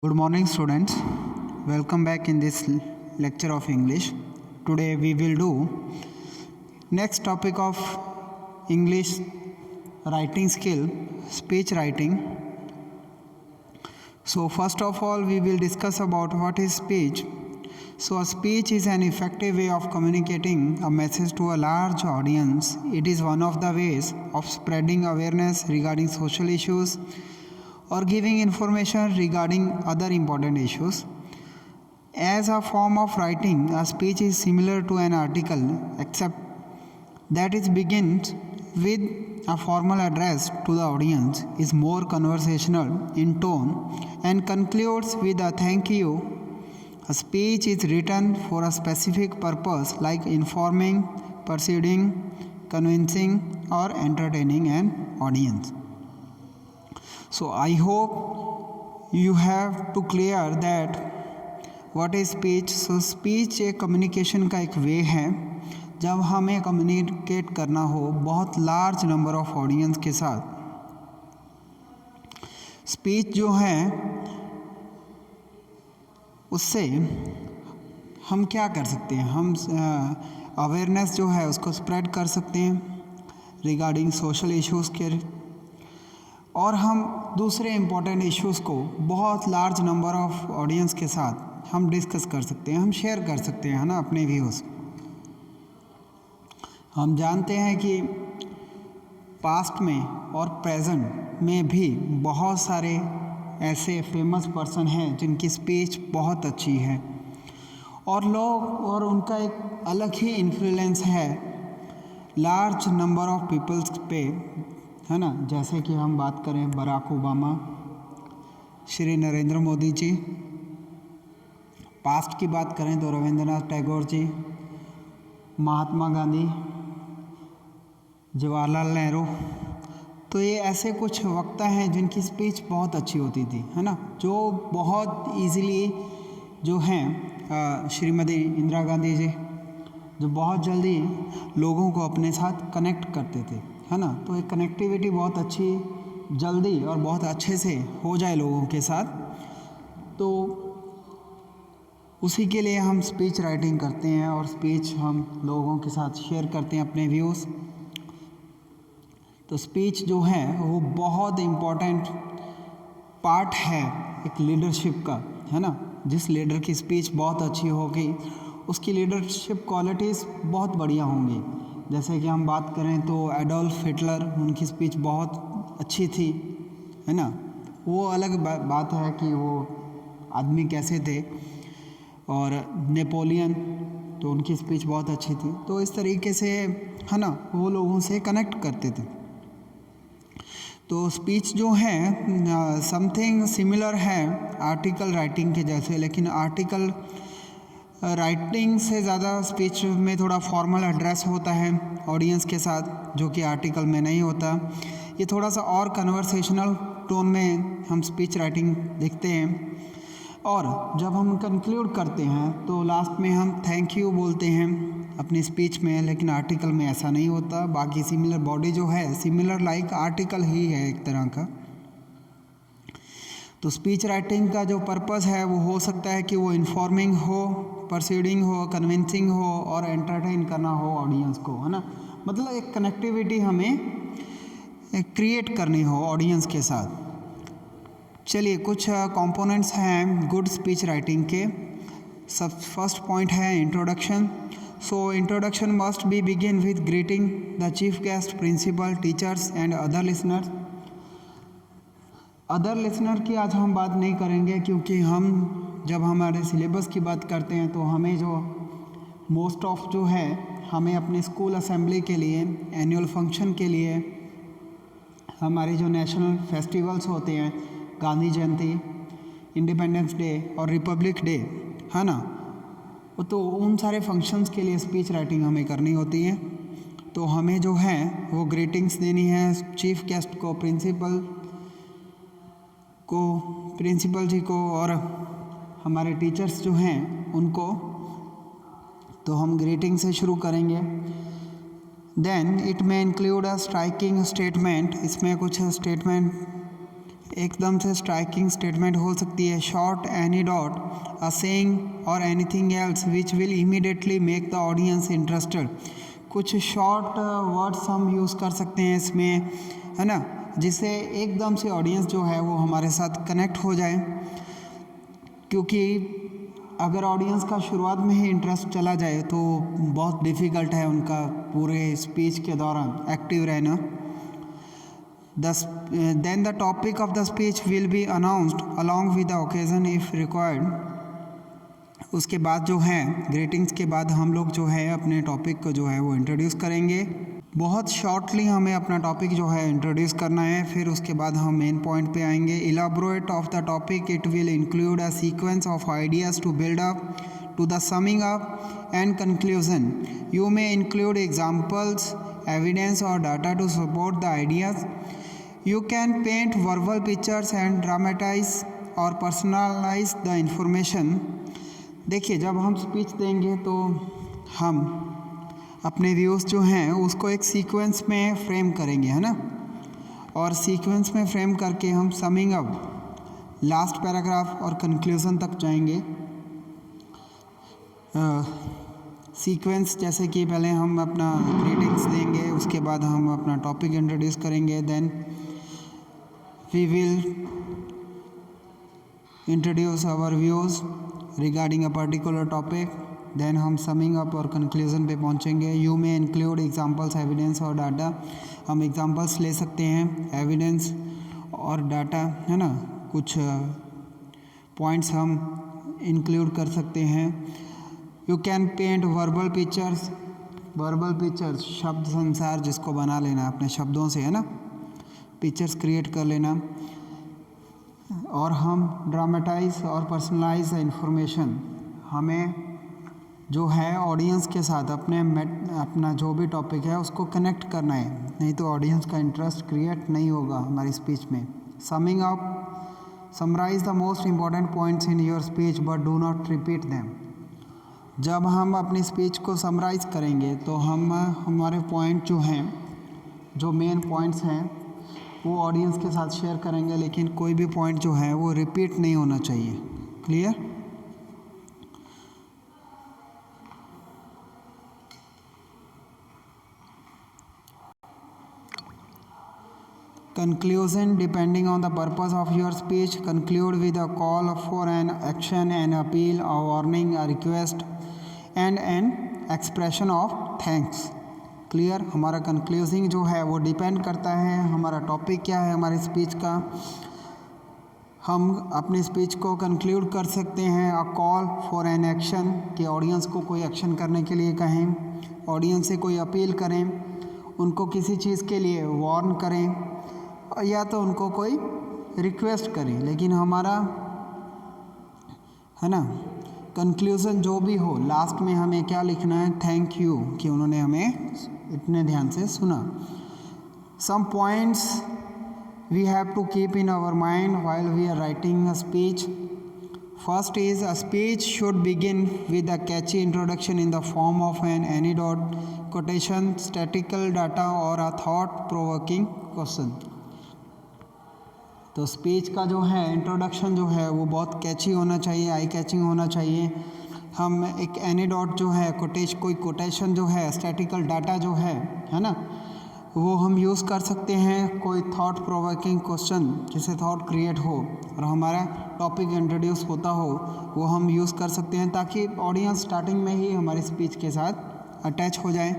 Good morning, students. Welcome back in this lecture of English. Today we will do next topic of English writing skill, speech writing. So first of all, we will discuss about what is speech. So a speech is an effective way of communicating a message to a large audience. It is one of the ways of spreading awareness regarding social issues or giving information regarding other important issues. As a form of writing, a speech is similar to an article, except that it begins with a formal address to the audience, is more conversational in tone, and concludes with a thank you. A speech is written for a specific purpose like informing, persuading, convincing, or entertaining an audience. So I hope you have to clear that what is speech. So speech एक communication का एक वे है जब हमें communicate करना हो बहुत large number of audience के साथ. स्पीच जो है उससे हम क्या कर सकते हैं, हम अवेयरनेस जो है उसको स्प्रेड कर सकते हैं रिगार्डिंग सोशल इश्यूज़ के, और हम दूसरे इम्पोर्टेंट इश्यूज़ को बहुत लार्ज नंबर ऑफ ऑडियंस के साथ हम डिस्कस कर सकते हैं, हम शेयर कर सकते हैं, है ना, अपने व्यूज़. हम जानते हैं कि पास्ट में और प्रेजेंट में भी बहुत सारे ऐसे फेमस पर्सन हैं जिनकी स्पीच बहुत अच्छी है और उनका एक अलग ही इन्फ्लुएंस है लार्ज नंबर ऑफ पीपल्स पे, है ना. जैसे कि हम बात करें Barack Obama, Shri Narendra Modi ji. Past की बात करें तो रविंद्रनाथ टैगोर जी, महात्मा गांधी, जवाहरलाल नेहरू. तो ये ऐसे कुछ वक्ता हैं जिनकी स्पीच बहुत अच्छी होती थी, है ना, जो बहुत इजीली जो हैं श्रीमती इंदिरा गांधी जी, जो बहुत जल्दी लोगों को अपने साथ कनेक्ट करते थे, है ना. तो एक कनेक्टिविटी बहुत अच्छी जल्दी और बहुत अच्छे से हो जाए लोगों के साथ, तो उसी के लिए हम स्पीच राइटिंग करते हैं और स्पीच हम लोगों के साथ शेयर करते हैं अपने व्यूज़. तो स्पीच जो है वो बहुत इम्पोर्टेंट पार्ट है एक लीडरशिप का, है ना. जिस लीडर की स्पीच बहुत अच्छी होगी उसकी लीडरशिप क्वालिटीज़ बहुत बढ़िया होंगी. जैसे कि हम बात करें तो एडोल्फ हिटलर, उनकी स्पीच बहुत अच्छी थी, है ना. वो अलग बात है कि वो आदमी कैसे थे. और नेपोलियन, तो उनकी स्पीच बहुत अच्छी थी. तो इस तरीके से, है ना, वो लोगों से कनेक्ट करते थे. तो स्पीच जो है समथिंग सिमिलर है आर्टिकल राइटिंग के जैसे, लेकिन आर्टिकल राइटिंग से ज़्यादा स्पीच में थोड़ा फॉर्मल एड्रेस होता है ऑडियंस के साथ, जो कि आर्टिकल में नहीं होता. ये थोड़ा सा और कन्वर्सेशनल टोन में हम स्पीच राइटिंग देखते हैं. और जब हम कंक्लूड करते हैं तो लास्ट में हम थैंक यू बोलते हैं अपनी स्पीच में, लेकिन आर्टिकल में ऐसा नहीं होता. बाकी सिमिलर बॉडी जो है सिमिलर लाइक आर्टिकल ही है एक तरह का. तो स्पीच राइटिंग का जो पर्पस है वो हो सकता है कि वो इन्फॉर्मिंग हो, परस्यूडिंग हो, कन्विंसिंग हो और एंटरटेन करना हो ऑडियंस को, है ना. मतलब एक कनेक्टिविटी हमें क्रिएट करनी हो ऑडियंस के साथ. चलिए कुछ कंपोनेंट्स हैं गुड स्पीच राइटिंग के. सब फर्स्ट पॉइंट है introduction. So introduction must be begin with greeting the chief guest, principal, teachers and other listeners. Other listener की आज हम बात नहीं करेंगे, क्योंकि हम जब हमारे सिलेबस की बात करते हैं तो हमें जो मोस्ट ऑफ जो है हमें अपने स्कूल असेंबली के लिए, एनुअल फंक्शन के लिए, हमारे जो नेशनल फेस्टिवल्स होते हैं, गांधी जयंती, इंडिपेंडेंस डे और रिपब्लिक डे, है ना, तो उन सारे फंक्शंस के लिए स्पीच राइटिंग हमें करनी होती है. तो हमें जो है वो ग्रीटिंग्स देनी है चीफ गेस्ट को, प्रिंसिपल जी को और हमारे टीचर्स जो हैं उनको. तो हम ग्रीटिंग से शुरू करेंगे. Then it may include a striking statement. इसमें कुछ स्टेटमेंट एकदम से स्ट्राइकिंग स्टेटमेंट हो सकती है शॉर्ट एनीडोट, अ सेइंग और anything else which will immediately make the audience interested. कुछ शॉर्ट वर्ड्स हम यूज़ कर सकते हैं इसमें, है ना, जिससे एकदम से ऑडियंस जो है वो हमारे साथ कनेक्ट हो जाए, क्योंकि अगर ऑडियंस का शुरुआत में ही इंटरेस्ट चला जाए तो बहुत डिफ़िकल्ट है उनका पूरे स्पीच के दौरान एक्टिव रहना। Then the topic of the speech will be announced along with the occasion if required। उसके बाद जो है ग्रीटिंग्स के बाद हम लोग जो है अपने टॉपिक को जो है वो इंट्रोड्यूस करेंगे। बहुत शॉर्टली हमें अपना टॉपिक जो है इंट्रोड्यूस करना है, फिर उसके बाद हम मेन पॉइंट पे आएंगे। Elaborate of the topic, it will include a sequence of ideas to build up to the summing up and conclusion. You may include examples, evidence और data to support the ideas. You can paint verbal pictures and dramatize or personalize the information। देखिए, जब हम speech देंगे तो हम अपने views जो हैं उसको एक सीक्वेंस में फ्रेम करेंगे, है ना, और सीक्वेंस में फ्रेम करके हम समिंग अप लास्ट पैराग्राफ और कंक्लूज़न तक जाएंगे। सीक्वेंस जैसे कि पहले हम अपना ग्रीटिंग्स देंगे, उसके बाद हम अपना टॉपिक इंट्रोड्यूस करेंगे, then we will introduce our views regarding a particular topic, then हम summing up और conclusion पे पहुँचेंगे। You may include examples, evidence और data। हम examples ले सकते हैं, evidence और data, है ना, कुछ points हम include कर सकते हैं। You can paint verbal pictures। verbal pictures शब्द संसार जिसको बना लेना अपने शब्दों से, है ना, पिक्चर्स क्रिएट कर लेना। और हम ड्रामेटाइज और पर्सनलाइज इंफॉर्मेशन, हमें जो है ऑडियंस के साथ अपना जो भी टॉपिक है उसको कनेक्ट करना है, नहीं तो ऑडियंस का इंटरेस्ट क्रिएट नहीं होगा हमारी स्पीच में। Summing up, summarise the most important points in your speech but do not repeat them. जब हम अपनी स्पीच को समराइज करेंगे तो हम हमारे पॉइंट जो हैं, जो मेन पॉइंट्स हैं, वो ऑडियंस के साथ शेयर करेंगे, लेकिन कोई भी पॉइंट जो है वो रिपीट नहीं होना चाहिए। Clear? Conclusion, depending on the purpose of your speech, conclude with a call for an action, an appeal, a warning, a request and an expression of thanks। Clear? हमारा कंक्लूजिंग जो है वो डिपेंड करता है हमारा टॉपिक क्या है हमारी स्पीच का। हम अपनी स्पीच को कंक्लूड कर सकते हैं a call for an action, कि ऑडियंस को कोई एक्शन करने के लिए कहें, ऑडियंस से कोई अपील करें, उनको किसी चीज़ के लिए वार्न करें, या तो उनको कोई रिक्वेस्ट करें। लेकिन हमारा, है ना, कंक्लूज़न जो भी हो, लास्ट में हमें क्या लिखना है? थैंक यू, कि उन्होंने हमें इतने ध्यान से सुना। Some points we have to keep in our mind while we are writing a speech. First is, a speech should begin with a catchy introduction in the form of an anecdote, quotation, statical data और a thought provoking question. तो speech का जो है introduction जो है वो बहुत कैची होना चाहिए, आई कैचिंग होना चाहिए। हम एक एनीडोट जो है, कोई कोटेशन जो है, स्टैटिकल डाटा जो है ना, वो हम यूज़ कर सकते हैं। कोई थॉट प्रोवोकिंग क्वेश्चन जिससे थॉट क्रिएट हो और हमारा टॉपिक इंट्रोड्यूस होता हो, वो हम यूज़ कर सकते हैं, ताकि ऑडियंस स्टार्टिंग में ही हमारी स्पीच के साथ अटैच हो जाए।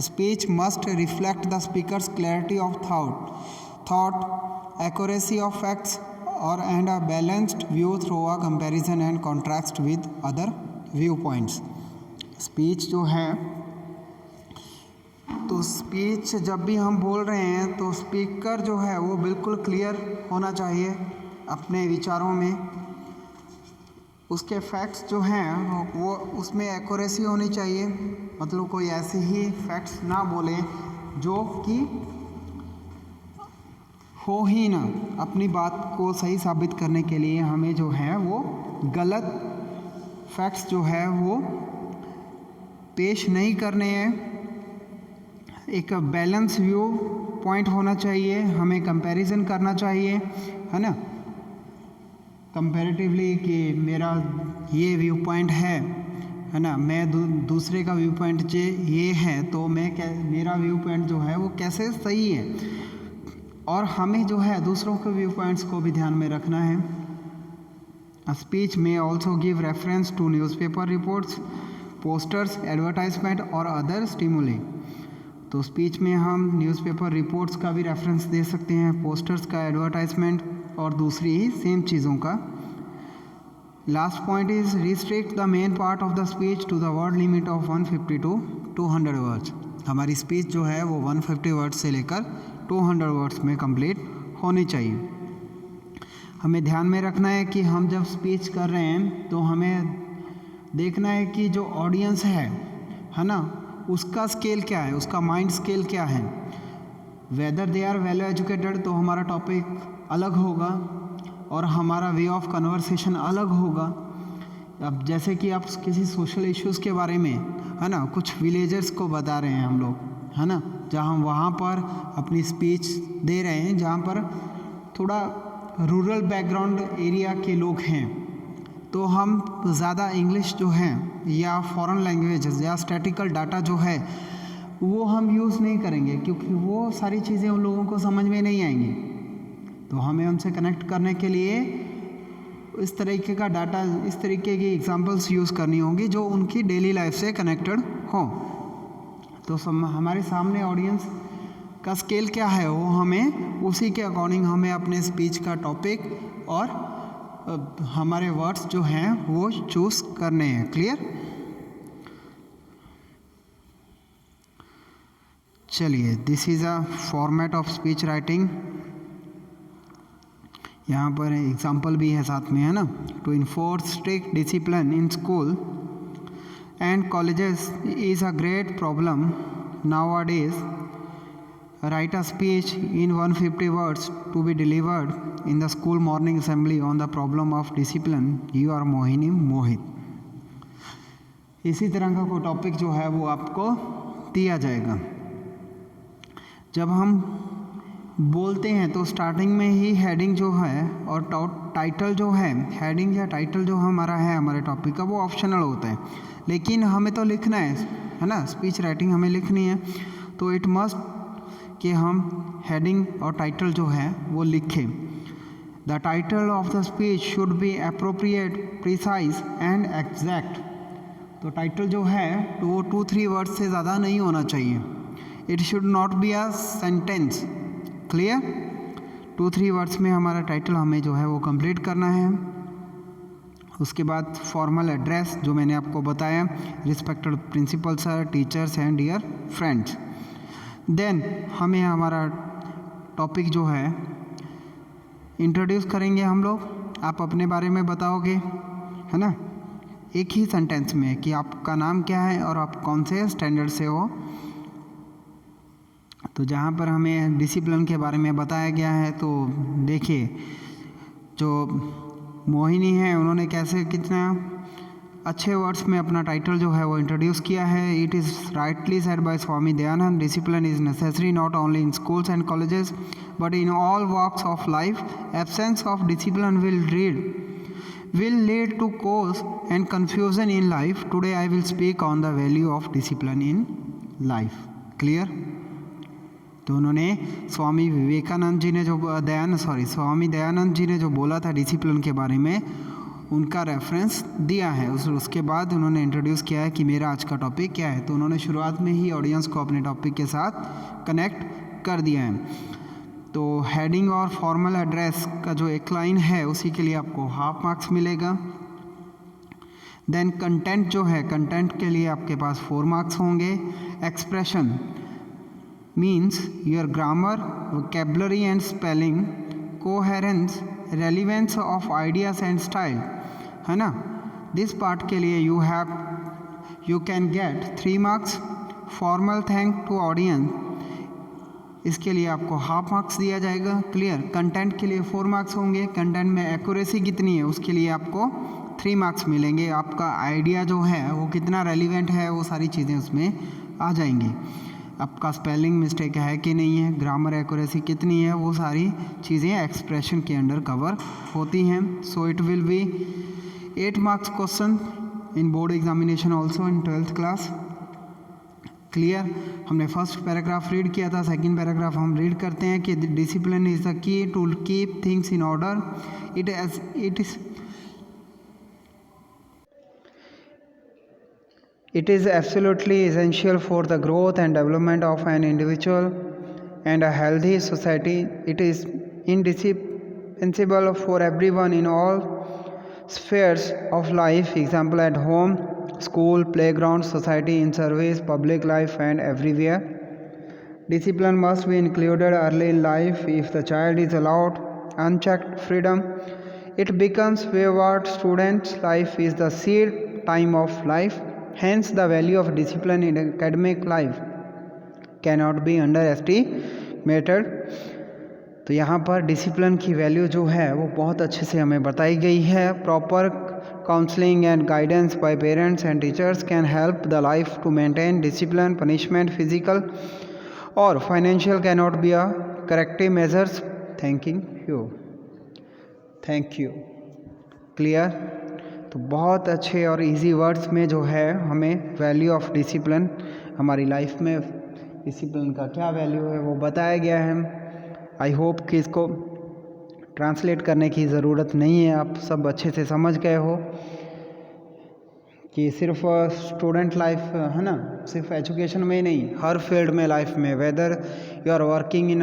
Speech must reflect the speakers clarity of thought, accuracy of facts or and a balanced view through a comparison and contrast with other viewpoints। Speech जो है, तो स्पीच जब भी हम बोल रहे हैं तो स्पीकर जो है वो बिल्कुल क्लियर होना चाहिए अपने विचारों में। उसके फैक्ट्स जो हैं वो उसमें एक्यूरेसी होनी चाहिए, मतलब कोई ऐसे ही फैक्ट्स ना बोले जो कि हो ही ना। अपनी बात को सही साबित करने के लिए हमें जो है वो गलत फैक्ट्स जो है वो पेश नहीं करने हैं। एक बैलेंस व्यू पॉइंट होना चाहिए, हमें कंपैरिजन करना चाहिए, है ना, कंपैरेटिवली कि मेरा ये व्यू पॉइंट है ना, मैं दूसरे का व्यू पॉइंट ये है, तो मेरा व्यू पॉइंट जो है वो कैसे सही है, और हमें जो है दूसरों के व्यू पॉइंट्स को भी ध्यान में रखना है। A speech may also give reference to newspaper reports, posters, advertisement और other stimuli। तो स्पीच में हम न्यूज़पेपर रिपोर्ट्स का भी रेफरेंस दे सकते हैं, पोस्टर्स का, एडवर्टाइजमेंट और दूसरी ही सेम चीज़ों का। Last point is restrict the main part of the speech to the word limit of 150 to 200 words. हमारी स्पीच जो है वो 150 वर्ड्स से लेकर 200 वर्ड्स में कंप्लीट होनी चाहिए। हमें ध्यान में रखना है कि हम जब स्पीच कर रहे हैं तो हमें देखना है कि जो ऑडियंस है ना, उसका स्केल क्या है, उसका माइंड स्केल क्या है। Whether they are well educated तो हमारा टॉपिक अलग होगा और हमारा वे ऑफ कन्वर्सेशन अलग होगा। अब जैसे कि आप किसी सोशल इश्यूज़ के बारे में, है ना, कुछ विलेजर्स को बता रहे हैं हम लोग, है ना, जहाँ वहाँ पर अपनी स्पीच दे रहे हैं जहाँ पर थोड़ा रूरल बैकग्राउंड एरिया के लोग हैं, तो हम ज़्यादा इंग्लिश जो है या फॉरेन लैंग्वेजेस या स्टैटिकल डाटा जो है वो हम यूज़ नहीं करेंगे, क्योंकि वो सारी चीज़ें उन लोगों को समझ में नहीं आएंगी। तो हमें उनसे कनेक्ट करने के लिए इस तरीके का डाटा, इस तरीके की एग्जांपल्स यूज़ करनी होंगी जो उनकी डेली लाइफ से कनेक्टेड हो। तो हमारे सामने ऑडियंस का स्केल क्या है वो हमें उसी के अकॉर्डिंग हमें अपने स्पीच का टॉपिक और हमारे वर्ड्स जो हैं वो चूज़ करने हैं। क्लियर? चलिए, this is a format of speech writing. यहाँ पर एग्जाम्पल भी है साथ में, है ना। To enforce strict discipline in school and colleges is a great problem nowadays. Write a speech in 150 words to be delivered in the school morning assembly on the problem of discipline. You are Mohini Mohit. इसी तरह का कोई topic जो है वो आपको दिया जाएगा। जब हम बोलते हैं तो स्टार्टिंग में ही हेडिंग जो है और टाइटल जो है, हेडिंग या टाइटल जो हमारा है हमारे टॉपिक का, वो ऑप्शनल होता है, लेकिन हमें तो लिखना है ना, स्पीच राइटिंग हमें लिखनी है, तो इट मस्ट कि हम हेडिंग और टाइटल जो है वो लिखें। The title of the speech should be appropriate, precise and exact. तो टाइटल जो है तो वो 2-3 वर्ड्स से ज़्यादा नहीं होना चाहिए। It should not be a sentence. Clear? 2-3 words में हमारा टाइटल हमें जो है वो कंप्लीट करना है। उसके बाद फॉर्मल एड्रेस जो मैंने आपको बताया, respected principal sir, teachers and dear friends. Then हमें हमारा टॉपिक जो है इंट्रोड्यूस करेंगे हम लोग। आप अपने बारे में बताओगे, है ना, एक ही सेंटेंस में कि आपका नाम क्या है और आप कौन से स्टैंडर्ड से हो। तो जहाँ पर हमें डिसिप्लिन के बारे में बताया गया है, तो देखिए जो मोहिनी है उन्होंने कैसे कितना अच्छे वर्ड्स में अपना टाइटल जो है वो इंट्रोड्यूस किया है। It is rightly said by Swami Dayanand, discipline is necessary not only in schools and colleges but in all walks of life. Absence of discipline will lead to cause and confusion in life. Today I will speak on the value of discipline in life. Clear? तो उन्होंने स्वामी दयानंद जी ने जो बोला था discipline के बारे में, उनका रेफरेंस दिया है। उसके बाद उन्होंने इंट्रोड्यूस किया है कि मेरा आज का टॉपिक क्या है। तो उन्होंने शुरुआत में ही ऑडियंस को अपने टॉपिक के साथ कनेक्ट कर दिया है। तो हेडिंग और फॉर्मल एड्रेस का जो एक लाइन है उसी के लिए आपको हाफ मार्क्स मिलेगा। देन कंटेंट जो है, कंटेंट के लिए आपके पास 4 मार्क्स होंगे। Expression means your grammar, vocabulary and spelling, coherence, relevance of ideas and style, है ना। दिस पार्ट के लिए you can get 3 marks. Formal thank to audience, इसके लिए आपको हाफ मार्क्स दिया जाएगा। क्लियर? कंटेंट के लिए 4 मार्क्स होंगे। कंटेंट में एक्यूरेसी कितनी है उसके लिए आपको 3 मार्क्स मिलेंगे। आपका आइडिया जो है वो कितना रेलिवेंट है, वो सारी चीज़ें उसमें आ जाएंगी। आपका स्पेलिंग मिस्टेक है कि नहीं है, ग्रामर एक्यूरेसी कितनी है, वो सारी चीज़ें एक्सप्रेशन के अंडर कवर होती हैं. So it will be 8 marks question in board examination also in 12th class. Clear. हमने फर्स्ट पैराग्राफ रीड किया था, सेकंड पैराग्राफ हम रीड करते हैं कि discipline is the key to keep things in order. It is absolutely essential for the growth and development of an individual and a healthy society. It is indispensable for everyone in all spheres of life, example at home, school, playground, society, in service, public life, and everywhere. Discipline must be included early in life. If the child is allowed unchecked freedom, it becomes wayward. Students' life is the seed time of life. Hence, the value of discipline in academic life cannot be underestimated. तो यहाँ पर discipline की value जो है वो बहुत अच्छे से हमें बताई गई है. Proper counselling and guidance by parents and teachers can help the life to maintain discipline. Punishment physical और financial can not be a corrective measures. Thank you. Clear. तो बहुत अच्छे और इजी वर्ड्स में जो है हमें वैल्यू ऑफ डिसिप्लिन, हमारी लाइफ में डिसिप्लिन का क्या वैल्यू है वो बताया गया है. आई होप कि इसको ट्रांसलेट करने की ज़रूरत नहीं है, आप सब अच्छे से समझ गए हो कि सिर्फ स्टूडेंट लाइफ है ना, सिर्फ एजुकेशन में ही नहीं, हर फील्ड में लाइफ में, whether you are working in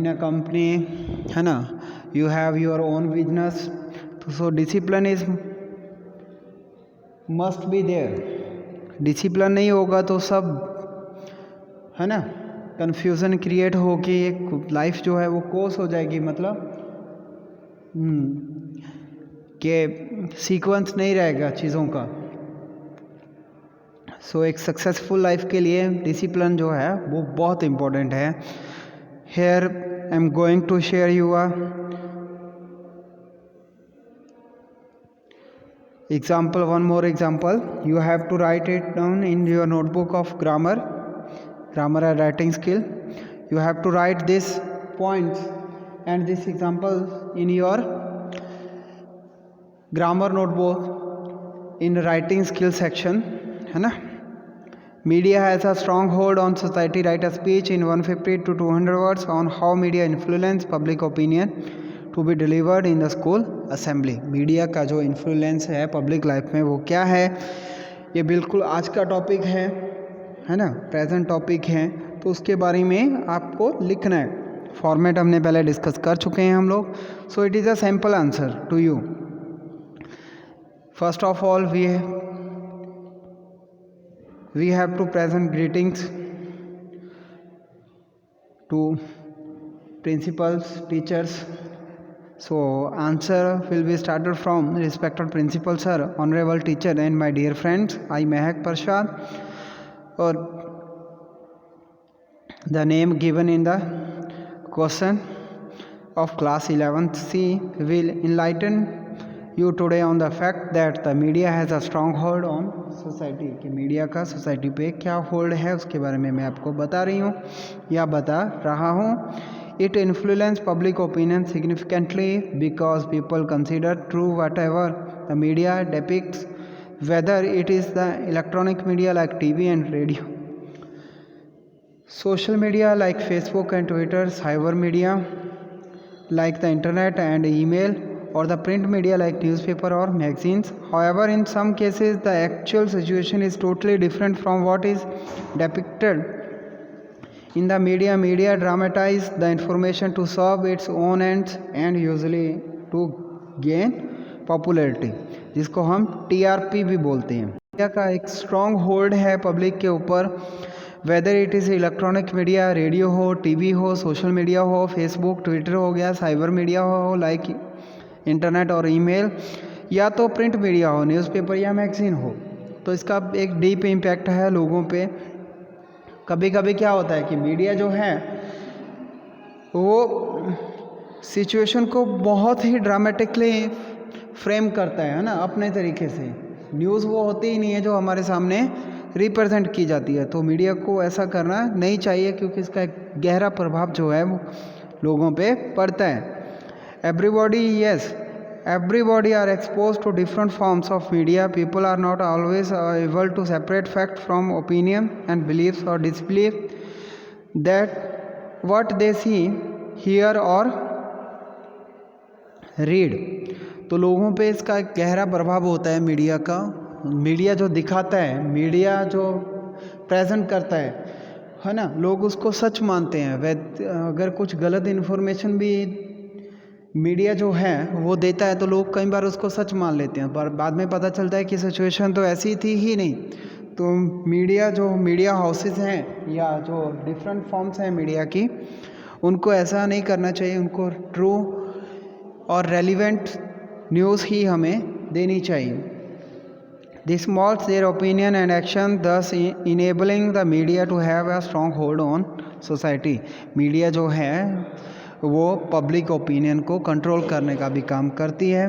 a company है ना, you have your own business, so discipline is must be there. Discipline नहीं होगा तो सब है ना कन्फ्यूज़न क्रिएट हो कि एक लाइफ जो है वो कोस हो जाएगी, मतलब कि सीक्वेंस नहीं रहेगा चीज़ों का. सो एक सक्सेसफुल लाइफ के लिए डिसिप्लिन जो है वो बहुत इम्पोर्टेंट है. Here I am going to share you a example, one more example. You have to write it down in your notebook of grammar and writing skill. You have to write these points and this example in your grammar notebook in writing skill section, है ना. Media has a strong hold on society. Write a speech in 150 to 200 words on how media influence public opinion to be delivered in the school assembly. Media का जो influence है public life में वो क्या है, ये बिल्कुल आज का टॉपिक है ना, प्रेजेंट टॉपिक है, तो उसके बारे में आपको लिखना है. फॉर्मेट हमने पहले डिस्कस कर चुके हैं हम लोग. So it is a simple answer to you. First of all we have to present greetings to principals, teachers. So answer will be started from respected principal sir, honorable teacher and my dear friends. I Mehak Prasad, or the name given in the question of class 11th C will enlighten you today on the fact that the media has a strong hold on society. कि media का society पे क्या hold है उसके बारे में मैं आपको बता रही हूँ या बता रहा हूँ. It influences public opinion significantly because people consider true whatever the media depicts, whether it is the electronic media like TV and radio, social media like Facebook and Twitter, cyber media like the internet and email, or the print media like newspaper or magazines. However, in some cases the actual situation is totally different from what is depicted in the media. Media dramatize the information to serve its own ends and usually to gain popularity, जिसको हम TRP भी बोलते हैं. Media का एक strong hold है public के ऊपर, whether it is electronic media, radio हो, टीवी हो, सोशल मीडिया हो, फेसबुक, ट्विटर हो गया, साइबर मीडिया हो लाइक इंटरनेट और ईमेल, या तो प्रिंट मीडिया हो, न्यूज़पेपर या मैगज़ीन हो. तो इसका एक डीप इम्पैक्ट है लोगों पे. कभी कभी क्या होता है कि मीडिया जो है वो सिचुएशन को बहुत ही ड्रामेटिकली फ्रेम करता है ना अपने तरीके से. न्यूज़ वो होती ही नहीं है जो हमारे सामने रिप्रेजेंट की जाती है। तो मीडिया को ऐसा करना नहीं चाहिए क्योंकि इसका एक गहरा प्रभाव जो है वो लोगों पे पड़ता है। Everybody are exposed to different forms of media. People are not always able to separate fact from opinion and beliefs or disbelief that what they see, hear or read. तो लोगों पे इसका एक गहरा प्रभाव होता है मीडिया का। मीडिया जो दिखाता है, मीडिया जो प्रेजेंट करता है ना, लोग उसको सच मानते हैं। अगर कुछ गलत इन्फॉर्मेशन भी मीडिया जो है वो देता है तो लोग कई बार उसको सच मान लेते हैं, पर बाद में पता चलता है कि सिचुएशन तो ऐसी थी ही नहीं। तो मीडिया हाउसेस हैं या जो डिफरेंट फॉर्म्स हैं मीडिया की, उनको ऐसा नहीं करना चाहिए। उनको ट्रू और रेलिवेंट न्यूज़ ही हमें देनी चाहिए। This molds their opinion and action, thus enabling the media to have a strong hold on society. Media जो है वो पब्लिक ओपिनियन को कंट्रोल करने का भी काम करती है।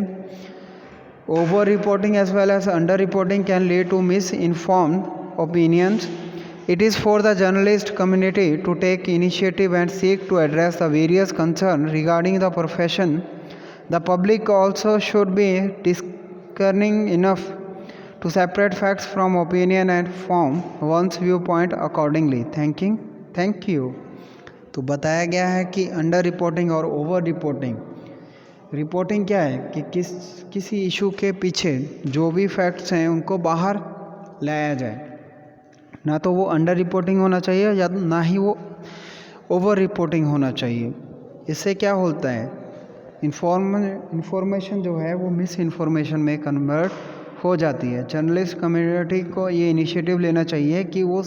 Over reporting as well as under reporting can lead to misinformed opinions. It is for the journalist community to take initiative and seek to address the various concerns regarding the profession. The public also should be discerning enough to separate facts from opinion and form one's viewpoint accordingly. Thank you. तो बताया गया है कि under reporting और over reporting क्या है कि किसी इशू के पीछे जो भी फैक्ट्स हैं उनको बाहर लाया जाए। ना तो वो अंडर रिपोर्टिंग होना चाहिए या ना ही वो ओवर रिपोर्टिंग होना चाहिए। इससे क्या होता है, इन्फॉर्मेशन जो है वो मिस इन्फॉर्मेशन में कन्वर्ट हो जाती है। जर्नलिस्ट कम्युनिटी को ये इनिशिएटिव लेना चाहिए कि वो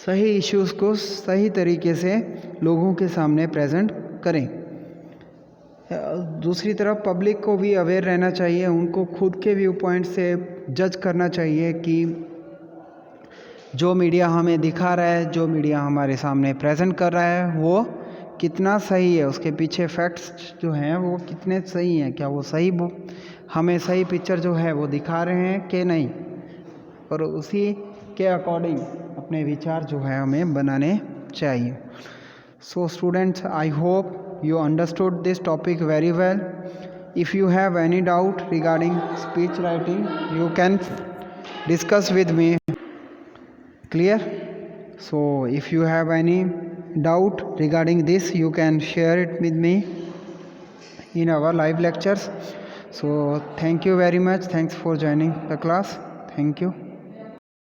सही इश्यूज़ को सही तरीके से लोगों के सामने प्रेजेंट करें। दूसरी तरफ पब्लिक को भी अवेयर रहना चाहिए, उनको खुद के व्यू पॉइंट से जज करना चाहिए कि जो मीडिया हमें दिखा रहा है, जो मीडिया हमारे सामने प्रेजेंट कर रहा है वो कितना सही है, उसके पीछे फैक्ट्स जो हैं वो कितने सही हैं, क्या वो हमें सही पिक्चर जो है वो दिखा रहे हैं कि नहीं, और उसी के अकॉर्डिंग अपने विचार जो है हमें बनाने चाहिए। So students, I hope you understood this topic very well. If you have any doubt regarding speech writing, you can discuss with me. Clear? So if you have any doubt regarding this, you can share it with me in our live lectures. So thank you very much. Thanks for joining the class. Thank you.